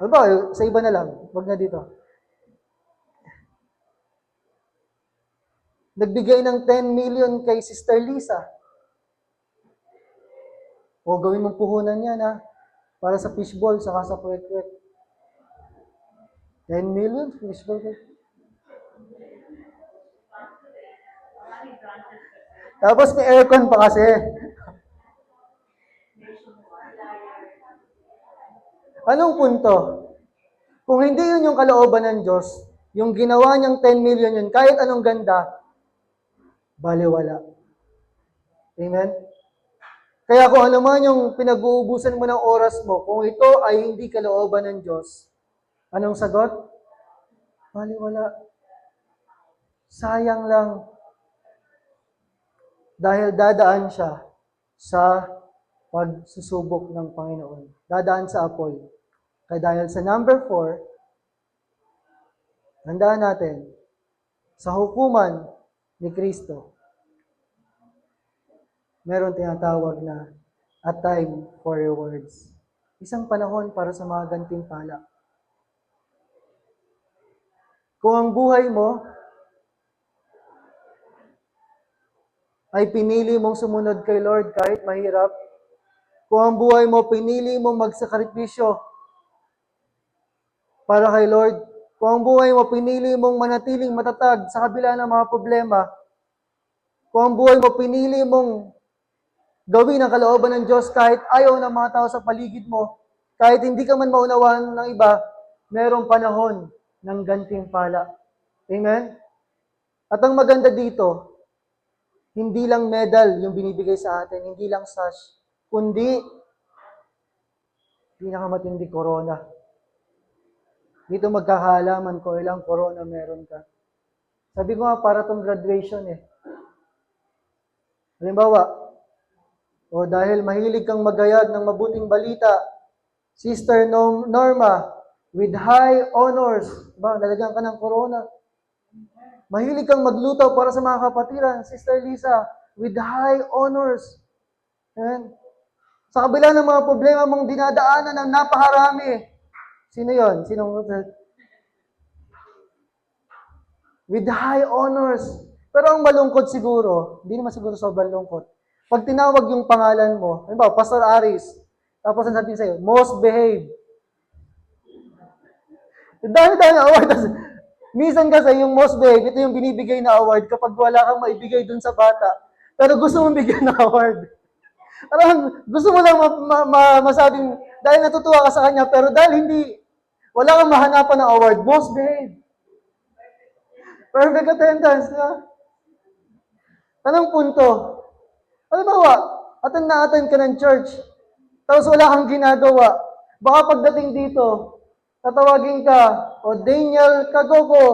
Halimbawa, sa iba na lang, wag na dito. Nagbigay ng 10 million kay Sister Lisa. O gawin mong puhunan yan ha, para sa fishball, saka sa kwek-kwek. 10 million, fishball. Tapos may aircon pa kasi. Anong punto? Kung hindi yun yung kalooban ng Diyos, yung ginawa niyang 10 million yun, kahit anong ganda, baliwala. Amen? Kaya kung ano man yung pinag-uubusan mo ng oras mo, kung ito ay hindi kalooban ng Diyos, anong sagot? Baliwala. Sayang lang. Dahil dadaan siya sa pagsusubok ng Panginoon. Dadaan sa apoy. Kaya dahil sa number 4, handaan natin, sa hukuman ni Kristo, meron tinatawag na a time for rewards. Isang panahon para sa mga gantimpala. Kung ang buhay mo ay pinili mong sumunod kay Lord kahit mahirap, kung ang buhay mo pinili mong magsakripisyo para kay Lord, kung ang buhay mo pinili mong manatiling matatag sa kabila ng mga problema, kung ang buhay mo pinili mong gawin ang kalooban ng Diyos kahit ayaw ng mga tao sa paligid mo, kahit hindi ka man maunawaan ng iba, merong panahon ng gantimpala. Amen? At ang maganda dito, hindi lang medal yung binibigay sa atin, hindi lang sash, kundi pinakamatindi corona. Dito magkakalaman ko ilang corona meron ka. Sabi ko nga, para tong graduation eh. Halimbawa, o dahil mahilig kang magayag ng mabuting balita, Sister Norma, with high honors, ba, nalagyan ka ng corona. Mahilig kang magluto para sa mga kapatiran, Sister Lisa, with high honors. Amen. Sa kabila ng mga problema mong dinadaanan ng napakarami. Sino yon? With high honors. Pero ang malungkot siguro, hindi naman siguro sobrang lungkot. Pag tinawag yung pangalan mo, halimbawa, Pastor Aris, tapos ang sabihin sa'yo, most behaved. Dami-dami award. Minsan kasi yung most behaved, ito yung binibigay na award kapag wala kang maibigay dun sa bata. Pero gusto mong bigyan ng award. Parang gusto mo lang masabing, dahil natutuwa ka sa kanya, pero dahil wala kang mahanapan ng award, most behaved. Perfect attendance, di ba? Anong punto? Halimbawa, attend ka ng church, tapos wala kang ginagawa. Baka pagdating dito, tatawagin ka, o Daniel Kagogo,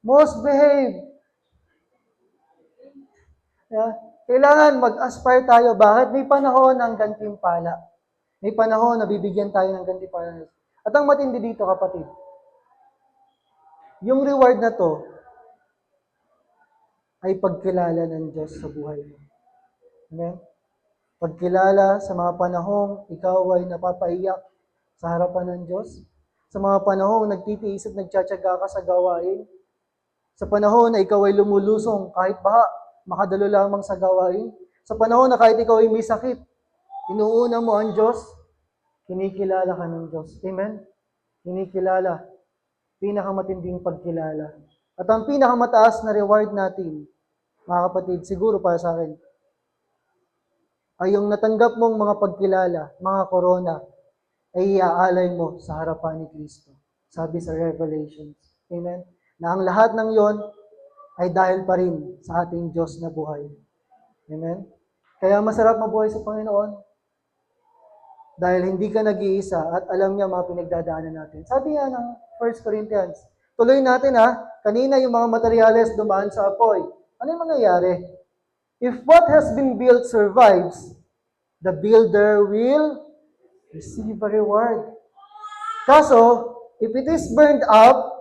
most behaved. Yeah. Kailangan mag-aspire tayo. Bakit? May panahon ng gantimpala. May panahon na bibigyan tayo ng gantimpala. At ang matindi dito, kapatid, yung reward na to ay pagkilala ng Diyos sa buhay mo. Amen? Pagkilala sa mga panahong ikaw ay napapaiyak sa harapan ng Diyos. Sa mga panahong nagtitiis at nagtsatsaga ka sa gawain. Sa panahon na ikaw ay lumulusong kahit baha, makadalo lamang sa gawain. Sa panahon na kahit ikaw ay may sakit, inuuna mo ang Diyos, kinikilala ka ng Diyos. Amen? Kinikilala. Pinakamatinding pagkilala. At ang pinakamataas na reward natin, mga kapatid, siguro para sa akin, ay yung natanggap mong mga pagkilala, mga korona, ay iaalay mo sa harapan ni Kristo. Sabi sa Revelations. Amen? Na ang lahat ng yon ay dahil pa rin sa ating Diyos na buhay. Amen? Kaya masarap mabuhay sa Panginoon dahil hindi ka nag-iisa at alam niya mga pinagdadaanan natin. Sabi nga ng 1 Corinthians, tuloy natin kanina yung mga materyales dumaan sa apoy. Ano yung mangyayari? If what has been built survives, the builder will receive a reward. Kaso, if it is burned up,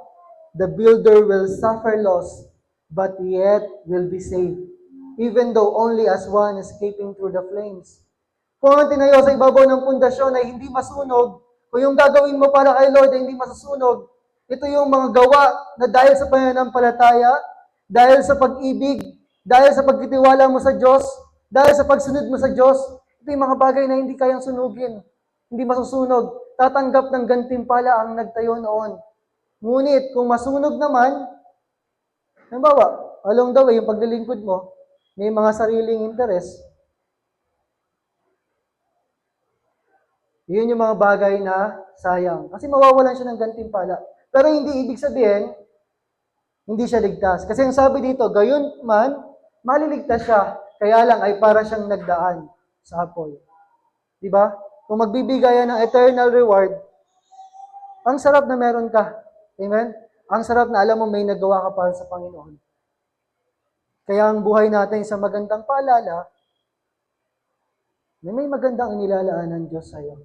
the builder will suffer loss, but yet will be saved, even though only as one escaping through the flames. Kung ang tinayo sa ibabaw ng pundasyon ay hindi masunog, kung yung gagawin mo para kay Lord ay hindi masusunog, ito yung mga gawa na dahil sa pananampalataya, dahil sa pag-ibig, dahil sa pagtitiwala mo sa Diyos, dahil sa pagsunod mo sa Diyos, ito yung mga bagay na hindi kayang sunugin, hindi masusunog, tatanggap ng gantimpala ang nagtayo noon. Ngunit kung masunog naman, halimbawa, along the way, yung paglilingkod mo, may mga sariling interest, yun yung mga bagay na sayang. Kasi mawawalan siya ng gantimpala. Pero hindi ibig sabihin, hindi siya ligtas. Kasi ang sabi dito, gayon man, maliligtas siya. Kaya lang ay para siyang nagdaan sa apoy. Diba? Kung magbibigayan ng eternal reward, ang sarap na meron ka. Amen? Ang sarap na alam mo may nagawa ka para sa Panginoon. Kaya ang buhay natin sa magandang paalala, na may magandang inilalaan ng Diyos sa iyo.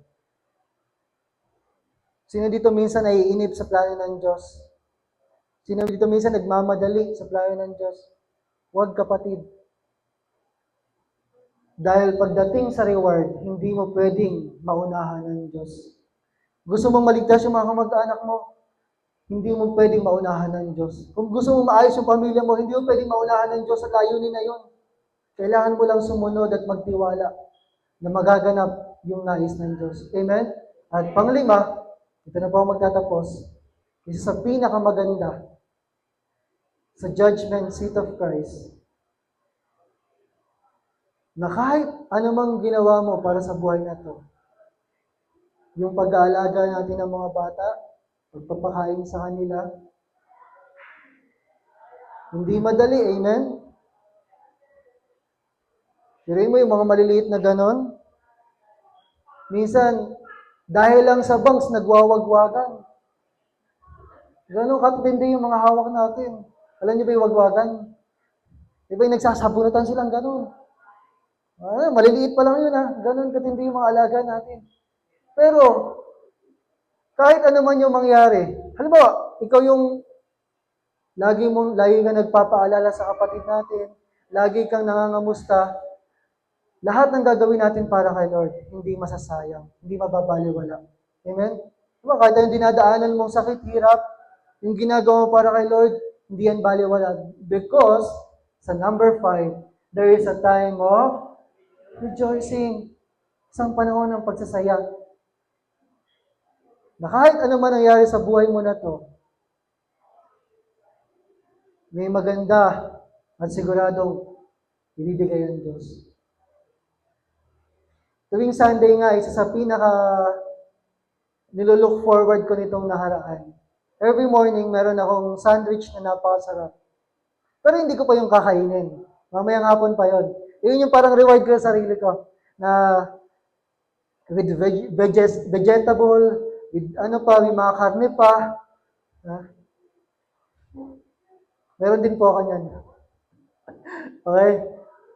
Sino dito minsan naiinip sa plano ng Diyos? Sino dito minsan nagmamadali sa plano ng Diyos? Huwag kapatid. Dahil pagdating sa reward, hindi mo pwedeng maunahan ng Diyos. Gusto mong maligtas yung mga kamag-anak mo, hindi mo pwedeng maunahan ng Diyos. Kung gusto mong maayos yung pamilya mo, hindi mo pwedeng maunahan ng Diyos sa layunin na yun. Kailangan mo lang sumunod at magtiwala na magaganap yung nais ng Diyos. Amen? At panglima, ito na po ang magtatapos, isa sa pinakamaganda sa judgment seat of Christ, na kahit anumang ginawa mo para sa buhay na to, yung pag-aalaga natin ng mga bata, pagpapakain sa kanila, hindi madali, amen? Tirayin mo yung mga maliliit na ganon. Minsan, dahil lang sa banks, nagwawagwagan. Ganon katindi yung mga hawak natin. Alam niyo ba yung wagwagan? Di ba yung nagsasabunutan silang ganon? Maliliit pa lang yun Ganon katindi yung mga alaga natin. Pero, kahit ano man yung mangyari, halimbawa, ikaw yung lagi ka nagpapaalala sa kapatid natin, lagi kang nangangamusta, lahat ng gagawin natin para kay Lord, hindi masasayang, hindi mababaliwala. Amen? Diba, kahit yung dinadaanan mong sakit, hirap, yung ginagawa mo para kay Lord, hindi yan baliwala. Because, sa number 5, there is a time of rejoicing. Isang panahon ng pagsasaya. Na kahit ano man nangyari sa buhay mo na to, may maganda at siguradong ibibigay ang Diyos. Tuwing Sunday nga, isa sa pinaka nilulook forward ko nitong naharaan. Every morning, meron akong sandwich na napakasarap. Pero hindi ko pa yung kakainin. Mamayang hapon pa yon. Yun yung parang reward ko sa sarili ko. Na with vegetable, with may mga karne pa. Meron din po ako niyan. Okay?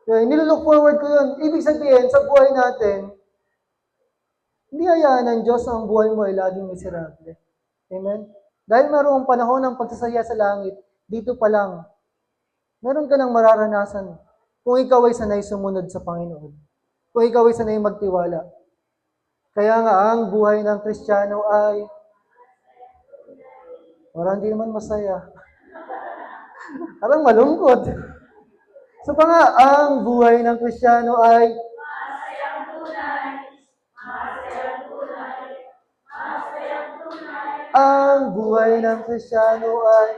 So, nilulook forward ko yun. Ibig sabihin, sa buhay natin, hindi hayaan ng Diyos na ang buhay mo ay laging miserable. Amen? Dahil mayroong panahon ng pagsasaya sa langit, dito pa lang, meron ka ng mararanasan kung ikaw ay sanay sumunod sa Panginoon. Kung ikaw ay sanay magtiwala. Kaya nga, ang buhay ng Kristiyano ay parang hindi naman masaya. Parang malungkot. So pa nga, ang buhay ng Kristiyano ay masayang tunay, masayang tunay, masayang tunay, Ang buhay ng Kristiyano ay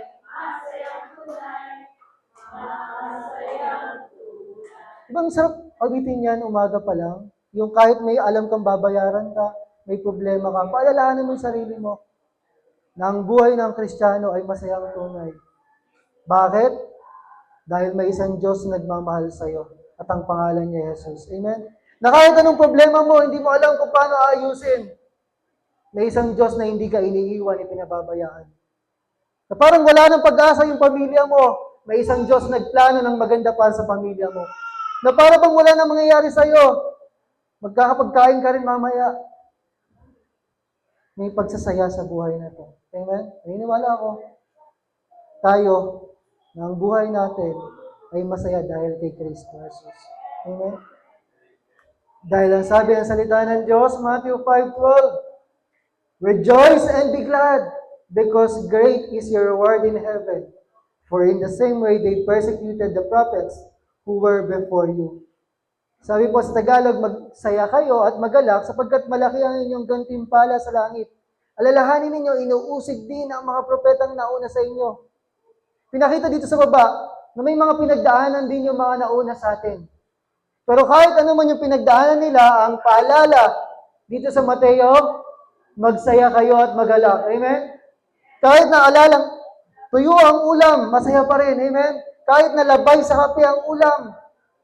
ibang sarap awitin yan umaga pa lang. Yung kahit may alam kang babayaran ka, may problema ka, paalalahanan mo yung sarili mo na ang buhay ng Kristiyano ay masayang tunay. Bakit? Dahil may isang Diyos na nagmamahal sa iyo at ang pangalan niya Jesus. Amen? Na kahit anong problema mo, hindi mo alam kung paano ayusin. May isang Diyos na hindi ka iniiwan, ipinababayaan. Na parang wala ng pag-asa yung pamilya mo. May isang Diyos nagplano ng maganda para sa pamilya mo. Na para bang wala nang mangyayari sa iyo. Magkakapagkain ka rin mamaya. May pagsasaya sa buhay na ito. Amen? Naniniwala ako. Tayo, na ang buhay natin ay masaya dahil kay Kristo Jesus. Amen? Dahil ang sabi ng salita ng Diyos, Matthew 5:12, rejoice and be glad, because great is your reward in heaven. For in the same way they persecuted the prophets who were before you. Sabi po sa Tagalog, magsaya kayo at magalak sapagkat malaki ang inyong gantimpala sa langit. Alalahanin ninyo, inuusig din ang mga propetang nauna sa inyo. Pinakita dito sa baba na may mga pinagdaanan din yung mga nauna sa atin. Pero kahit ano man yung pinagdaanan nila, ang paalala dito sa Mateo, magsaya kayo at magalak. Amen? Kahit na alalang tuyo ang ulam, masaya pa rin. Amen? Kahit na labay sa kape ang ulam,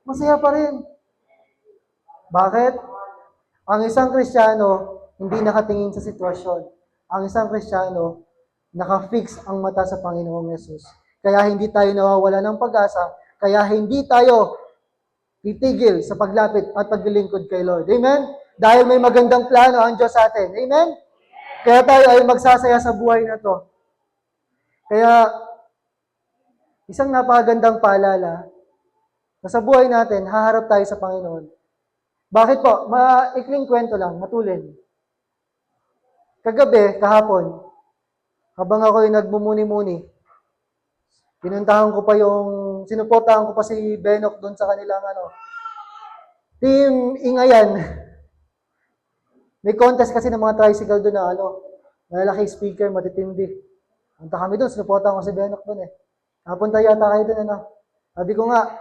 masaya pa rin. Bakit? Ang isang Kristiyano, hindi nakatingin sa sitwasyon. Ang isang Kristiyano, naka-fix ang mata sa Panginoong Yesus. Kaya hindi tayo nawawala ng pag-asa, kaya hindi tayo titigil sa paglapit at paglilingkod kay Lord. Amen? Dahil may magandang plano ang Diyos sa atin. Amen? Kaya tayo ay magsasaya sa buhay na to. Kaya, isang napakagandang paalala na sa buhay natin, haharap tayo sa Panginoon. Bakit po? Maikling kwento lang, matulin. Kagabi, kahapon, habang ako'y nagmumuni-muni, sinuportahan ko pa si Benok doon sa kanilang Team Ingayan. May contest kasi ng mga tricycle doon na malalaki speaker, matitindi. Punta kami doon, sinuportahan ko si Benok doon eh. Napunta yata kayo doon Sabi ko nga,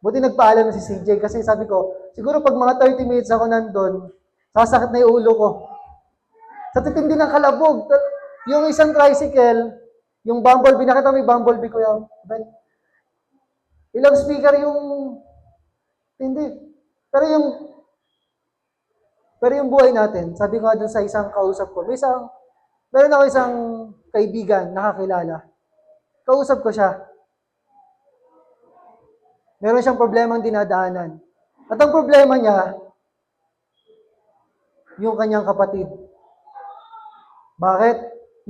buti nagpaalam na si CJ kasi sabi ko, siguro pag mga 30 minutes ako nandun, sasakit na yung ulo ko. Sa titindi ng kalabog, yung isang tricycle, yung bumblebee, nakita mo yung bumblebee ko yan? Ilang speaker yung, hindi. Pero yung buhay natin, sabi ko nga dun sa isang kausap ko, meron ako isang kaibigan, nakakilala. Kausap ko siya. Meron siyang problemang dinadaanan. At ang problema niya, yung kanyang kapatid. Bakit?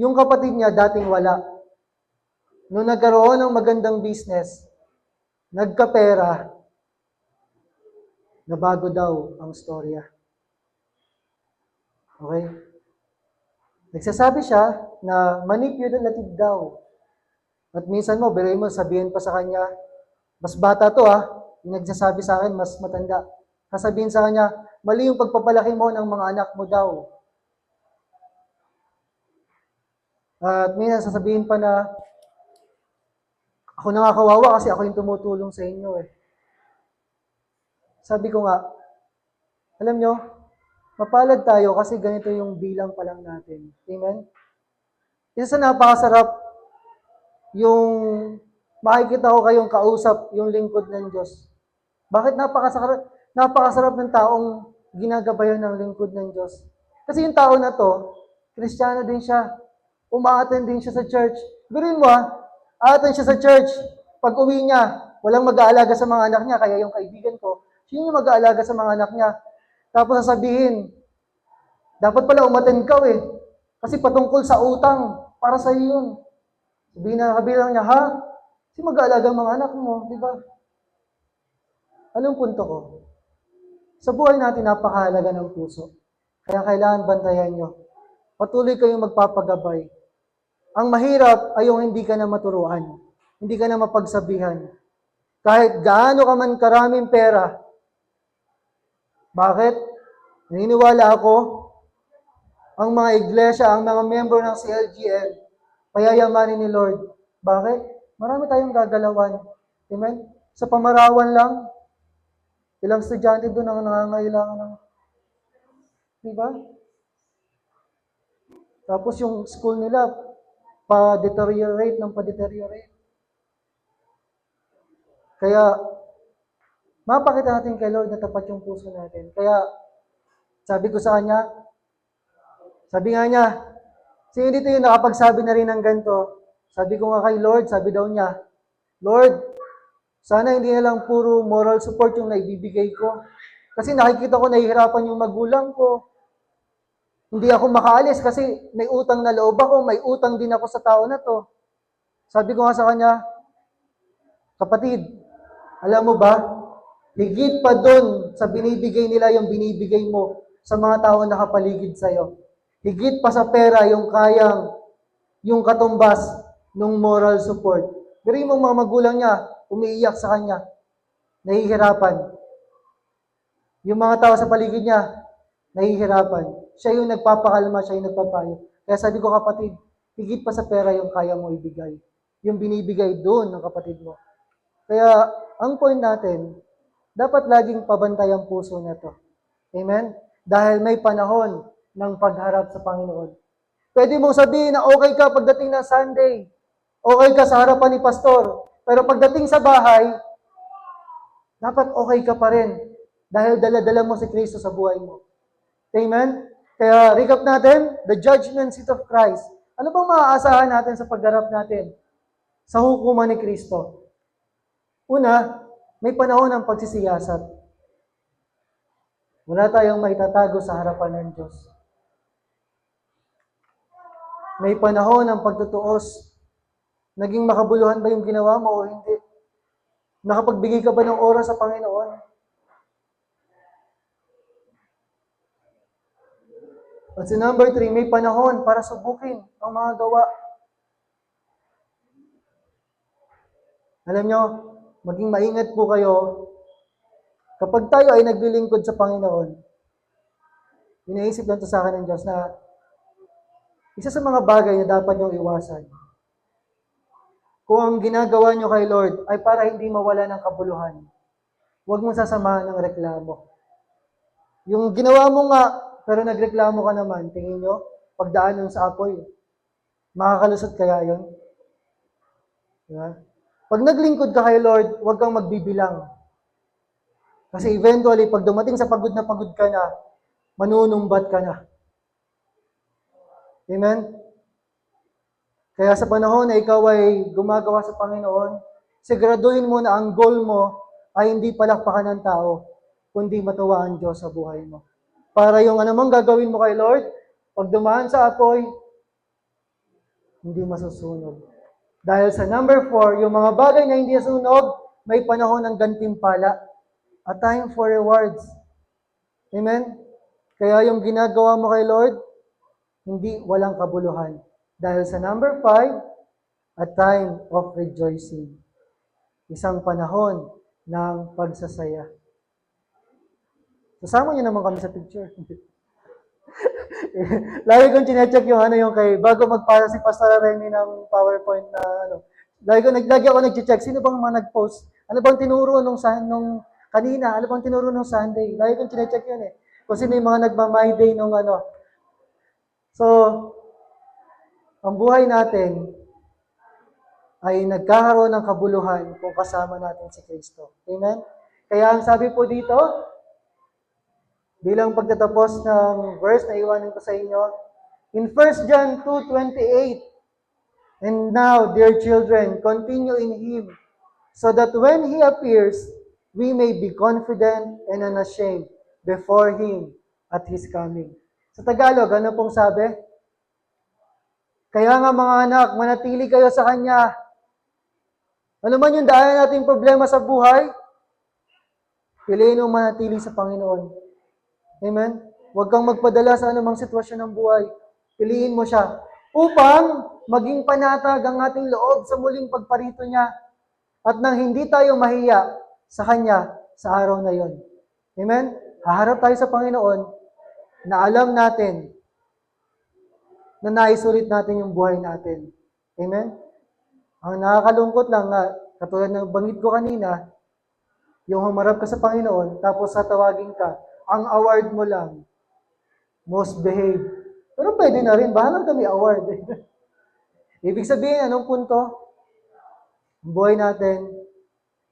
Yung kapatid niya dating wala. Nung nagkaroon ng magandang business, nagkapera, nabago daw ang storya. Okay? Nagsasabi siya na manipulative daw. At minsan biruin mo, sabihin pa sa kanya, mas bata to yung nagsasabi sa akin, mas matanda. Sasabihin sa kanya, mali yung pagpapalaki mo ng mga anak mo daw. At minsan sasabihin pa na, ako nakakawawa kasi ako yung tumutulong sa inyo eh. Sabi ko nga, alam nyo, mapalad tayo kasi ganito yung bilang pa lang natin. Amen? Isa sa napakasarap, yung makikita ko kayong kausap, yung lingkod ng Diyos. Bakit napakasarap ng taong ginagabayan ng lingkod ng Diyos? Kasi yung tao na to, Kristiyano din siya. Umaattend din siya sa church. Gurin mo aattend siya sa church. Pag uwi niya, walang mag-aalaga sa mga anak niya, kaya yung kaibigan ko, sino yung mag-aalaga sa mga anak niya? Tapos sasabihin, dapat pala umattend ka kasi patungkol sa utang, para sa iyo yun. Sabihin niya, sino mag-aalaga ang mga anak mo, di ba? Anong punto ko? Sa buhay natin, napakahalaga ng puso. Kaya kailangan bantayan nyo. Patuloy kayong magpapagabay. Ang mahirap ay yung hindi ka na maturuan. Hindi ka na mapagsabihan. Kahit gaano ka man karaming pera. Bakit? Naniniwala ako, ang mga iglesia, ang mga member ng CLGN, payayamanin ni Lord. Bakit? Marami tayong gagalawan. Amen? Sa pamarawan lang, ilang estudyante doon ang nangangailangan ng, di ba? Tapos yung school nila, pa-deteriorate ng pa-deteriorate. Kaya, mapakita natin kay Lord na tapat yung puso natin. Kaya, sabi ko sa kanya, sabi nga niya, sino dito yung nakapagsabi na rin ng ganito? Sabi ko nga kay Lord, sabi daw niya, Lord, sana hindi na lang puro moral support yung naibibigay ko. Kasi nakikita ko nahihirapan yung magulang ko. Hindi ako makaalis kasi may utang na loob ako, may utang din ako sa tao na to. Sabi ko nga sa kanya, kapatid, alam mo ba, higit pa doon sa binibigay nila yung binibigay mo sa mga tao na nakapaligid sa'yo. Higit pa sa pera yung kayang, yung katumbas ng moral support. Pero yung mga magulang niya, umiiyak sa kanya, nahihirapan. Yung mga tao sa paligid niya, nahihirapan. Siya yung nagpapakalma, siya yung nagpapayo. Kaya sabi ko, kapatid, higit pa sa pera yung kaya mo ibigay. Yung binibigay doon ng kapatid mo. Kaya, ang point natin, dapat laging pabantay ang puso na to. Amen? Dahil may panahon ng pagharap sa Panginoon. Pwede mong sabihin na okay ka pagdating ng Sunday. Okay ka sa harapan ni pastor. Pero pagdating sa bahay, dapat okay ka pa rin. Dahil dala-dala mo si Kristo sa buhay mo. Amen? Kaya recap natin, the judgment seat of Christ. Ano bang maaasahan natin sa pagharap natin sa hukuman ni Kristo? Una, may panahon ng pagsisiyasat. Wala tayong maitatago sa harapan ng Diyos. May panahon ng pagtutuos. Naging makabuluhan ba yung ginawa mo o hindi? Nakapagbigay ka ba ng oras sa Panginoon? At si number 3, may panahon para subukin ang mga gawa. Alam nyo, maging maingat po kayo. Kapag tayo ay naglilingkod sa Panginoon, iniisip lang to sa akin ng Diyos na isa sa mga bagay na dapat niyong iwasan. Kung ang ginagawa niyo kay Lord ay para hindi mawala ng kabuluhan, huwag mong sasamahan ng reklamo. Yung ginawa mo nga, pero nagreklamo ka naman, tingin nyo, pagdaan nun sa apoy, makakalusot kaya yun? Diba? Pag naglingkod ka kay Lord, huwag kang magbibilang. Kasi eventually, pag dumating sa pagod ka na, manunumbat ka na. Amen? Kaya sa panahon na ikaw ay gumagawa sa Panginoon, siguraduhin mo na ang goal mo ay hindi palakpakan ng tao, kundi matuwa ang Diyos sa buhay mo. Para yung anumang gagawin mo kay Lord, pag dumaan sa apoy, hindi masusunog. Dahil sa number 4, yung mga bagay na hindi sunog, may panahon ng gantimpala. A time for rewards. Amen? Kaya yung ginagawa mo kay Lord, hindi walang kabuluhan. Dahil sa number 5, a time of rejoicing. Isang panahon ng pagsasaya. Kasama niyo naman kami sa picture. Lagi kong chinecheck yung bago magpasa si Pastor Remy ng PowerPoint na lagi ako nag-check, sino bang mga nag-post? Ano bang tinuro nung kanina? Ano bang tinuro nung Sunday? Lagi kong chinecheck yun eh. Kung sino yung mga nagma-my day nung So, ang buhay natin ay nagkakaroon ng kabuluhan kung kasama natin si Kristo. Amen? Kaya ang sabi po dito, bilang pagtatapos ng verse na iwanan ko sa inyo, in 1 John 2:28, and now, dear children, continue in Him, so that when He appears, we may be confident and unashamed before Him at His coming. Sa Tagalog, ano pong sabi? Kaya nga mga anak, manatili kayo sa Kanya. Ano man yung daanan nating problema sa buhay, piliin mo manatili sa Panginoon. Amen? Huwag kang magpadala sa anumang sitwasyon ng buhay. Piliin mo siya upang maging panatag ang ating loob sa muling pagparito niya at nang hindi tayo mahiya sa Kanya sa araw na yon. Amen? Haharap tayo sa Panginoon na alam natin na naisulit natin yung buhay natin. Amen? Ang nakakalungkot lang nga, katulad ng banggit ko kanina, yung humarap ka sa Panginoon, tapos tatawagin ka, ang award mo lang, most behaved. Pero pwede na rin, bahala kami award. Ibig sabihin, anong punto? Ang buhay natin,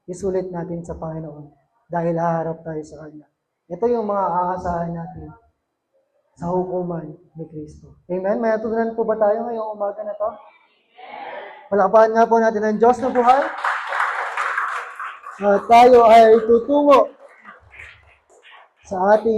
isulit natin sa Panginoon dahil haharap tayo sa Kanya. Ito yung mga aasahan natin sa hukuman ni Kristo. Amen? May natutunan po ba tayo ngayong umaga na to? Palakpakan nga po natin ang Diyos na buhay. Tayo ay tutungo sa ating